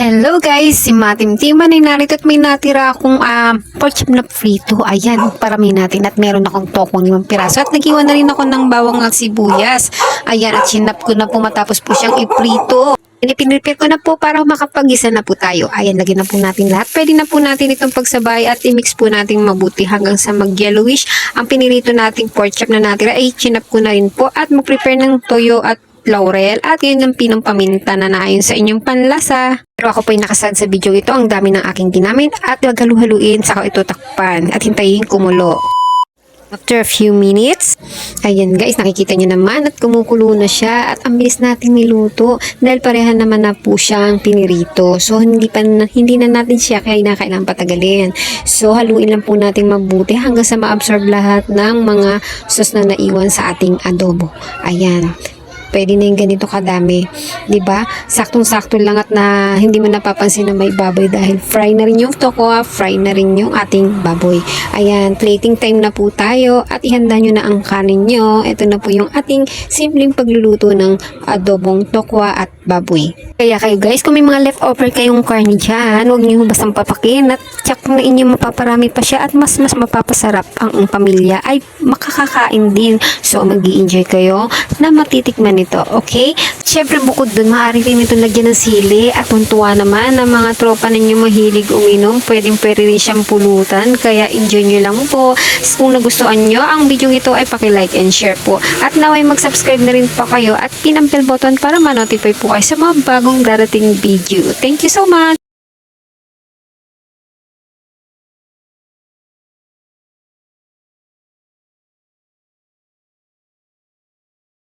Hello guys, si Matimtiman ay narito at may natira akong pork chop na frito. Ayan, parami natin at meron akong tokong 5 piraso at nag-iwan na rin ako ng bawang at sibuyas. Ayan, at sinap ko na po matapos po siyang iprito. Pinipinrepare ko na po para makapag-isa na po tayo. Ayan, lagyan na po natin lahat. Pwede na po natin itong pagsabay at i-mix po natin mabuti hanggang sa mag-yellowish. Ang pinirito nating pork chop na natira ay chinap ko na rin po at mag-prepare ng toyo at laurel at yun ang pinong paminta na naayon sa inyong panlasa. Pero ako po ay nakasad sa video ito. Ang dami ng aking ginamit at maghalu-haluin saka ito takpan at hintayin kumulo. After a few minutes, ayan guys, nakikita nyo naman at kumukulo na siya at ang bilis natin niluto dahil pareha naman na po siyang pinirito. So hindi na natin siya kailangan patagalin. So haluin lang po natin mabuti hanggang sa ma-absorb lahat ng mga sauce na naiwan sa ating adobo. Ayan. Pwede na yung ganito kadami. 'Di ba? Saktong-sakto lang at na hindi mo napapansin na may baboy dahil fry na rin yung tokwa, fry na rin yung ating baboy. Ayan, plating time na po tayo at ihanda nyo na ang kanin nyo. Ito na po yung ating simpleng pagluluto ng adobong tokwa at baboy. Kaya kayo guys, kung may mga leftover kayong karne dyan, huwag nyo bastang papakin at tsak na inyo mapaparami pa siya at mas mapapasarap ang pamilya ay makakakain din. So mag-i-enjoy kayo na matitikman ito, okay? Siyempre bukod dun, maaari rin ito lagyan ng sili at tuntua naman ng mga tropa ninyo mahilig uminom. Pwede rin siyang pulutan, kaya enjoy nyo lang po. Kung nagustuhan nyo ang video ito ay paki-like and share po. At naway mag-subscribe na rin po kayo at pin ang bell button para ma-notify po kayo sa mga bagong darating video. Thank you so much!